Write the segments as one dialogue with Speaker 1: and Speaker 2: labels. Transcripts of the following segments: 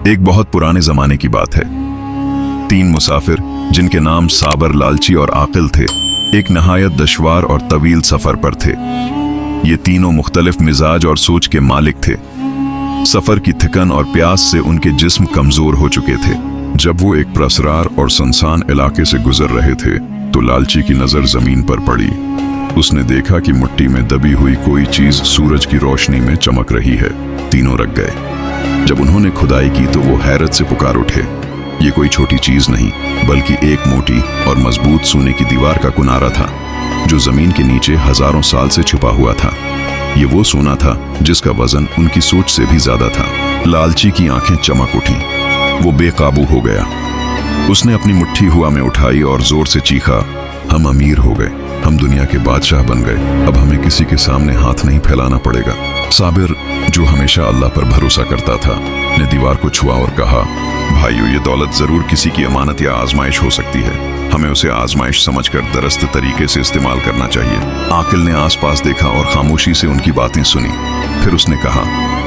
Speaker 1: एक बहुत पुराने जमाने की बात है। 3 मुसाफिर जिनके नाम साबर, लालची और आकिल थे, एक नहायत दुश्वार और तवील सफर पर थे। ये तीनों मुख्तलिफ मिजाज और सोच के मालिक थे। सफर की थकन और प्यास से उनके जिस्म कमजोर हो चुके थे। जब वो एक प्रसरार और सुनसान इलाके से गुजर रहे थे तो लालची की नजर जमीन पर पड़ी। उसने देखा कि मिट्टी में दबी हुई कोई चीज सूरज की रोशनी में चमक रही है। तीनों रख गए। जब उन्होंने खुदाई की तो वो हैरत से पुकार उठे। ये कोई छोटी चीज नहीं बल्कि एक मोटी और मजबूत सोने की दीवार का किनारा था जो जमीन के नीचे हजारों साल से छुपा हुआ था। ये वो सोना था जिसका वजन उनकी सोच से भी ज्यादा था। लालची की आंखें चमक उठी। वो बेकाबू हो गया। उसने अपनी मुट्ठी हुआ में उठाई और जोर से चीखा, हम अमीर हो गए, हम दुनिया के बादशाह बन गए, अब हमें किसी के सामने हाथ नहीं फैलाना पड़ेगा। साबिर, जो हमेशा अल्लाह पर भरोसा करता था, ने दीवार को छुआ और कहा, भाइयों, ये दौलत जरूर किसी की अमानत या आजमाइश हो सकती है। हमें उसे आजमाइश समझकर दरस्त तरीके से इस्तेमाल करना चाहिए। आकिल ने आसपास देखा और खामोशी से उनकी बातें सुनी। फिर उसने कहा,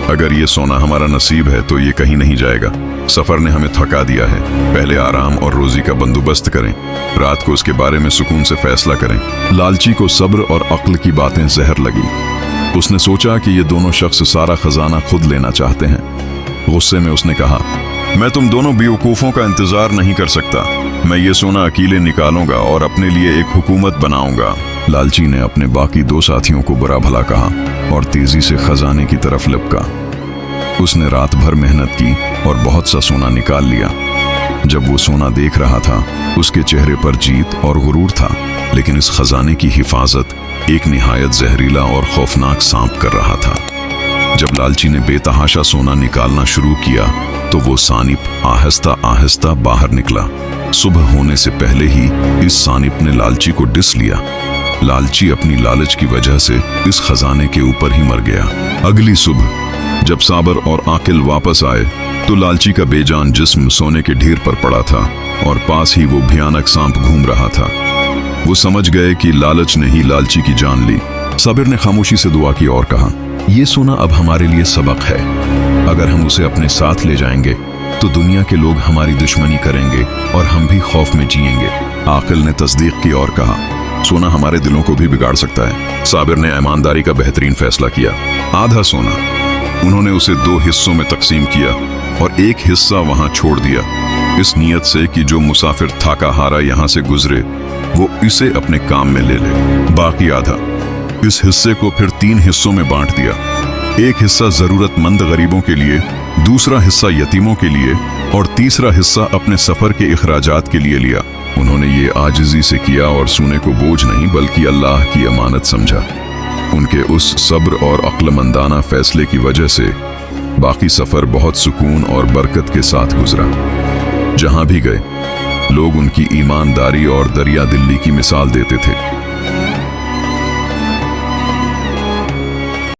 Speaker 1: अगर ये सोना हमारा नसीब है तो ये कहीं नहीं जाएगा। सफर ने हमें थका दिया है। पहले आराम और रोजी का बंदोबस्त करें, रात को उसके बारे में सुकून से फैसला करें। लालची को सब्र और अक्ल की बातें जहर लगी। उसने सोचा कि ये दोनों शख्स सारा खजाना खुद लेना चाहते हैं। गुस्से में उसने कहा, मैं तुम दोनों बेवकूफों का इंतजार नहीं कर सकता। मैं ये सोना अकेले निकालूंगा और अपने लिए एक हुकूमत बनाऊंगा। लालची ने अपने बाकी 2 साथियों को बुरा भला कहा और तेजी से खजाने की तरफ लपका। उसने रात भर मेहनत की और बहुत सा सोना निकाल लिया। जब वो सोना देख रहा था उसके चेहरे पर जीत और गुरूर था, लेकिन इस खजाने की हिफाजत एक निहायत जहरीला और खौफनाक सांप कर रहा था। जब लालची ने बेतहाशा सोना निकालना शुरू किया तो वो सानिप आहिस्ता आहिस्ता बाहर निकला। सुबह होने से पहले ही इस सानिप ने लालची को डिस लिया। लालची अपनी लालच की वजह से इस खजाने के ऊपर ही मर गया। अगली सुबह जब साबर और आकिल वापस आए तो लालची का बेजान जिस्म सोने के ढेर पर पड़ा था और पास ही वो भयानक सांप घूम रहा था। वो समझ गए कि लालच ने ही लालची की जान ली। साबिर ने खामोशी से दुआ की और कहा, ये सोना अब हमारे लिए सबक है। अगर हम उसे अपने साथ ले जाएंगे तो दुनिया के लोग हमारी दुश्मनी करेंगे और हम भी खौफ में जिएंगे। आकिल ने तस्दीक की और कहा, सोना हमारे दिलों को भी बिगाड़ सकता है। साबिर ने ईमानदारी का बेहतरीन फैसला किया। आधा सोना उन्होंने उसे 2 हिस्सों में तकसीम किया और एक हिस्सा वहां छोड़ दिया, इस नीयत से कि जो मुसाफिर थाका हारा यहां से गुजरे वो इसे अपने काम में ले ले। बाकी आधा इस हिस्से को फिर 3 हिस्सों में बांट दिया। एक हिस्सा जरूरतमंद गरीबों के लिए, दूसरा हिस्सा यतीमों के लिए और तीसरा हिस्सा अपने सफर के इखराजात के लिए लिया। उन्होंने ये आजिजी से किया और सोने को बोझ नहीं बल्कि अल्लाह की अमानत समझा। उनके उस सब्र और अक्लमंदाना फैसले की वजह से बाकी सफर बहुत सुकून और बरकत के साथ गुजरा। जहां भी गए लोग उनकी ईमानदारी और दरिया दिली की मिसाल देते थे।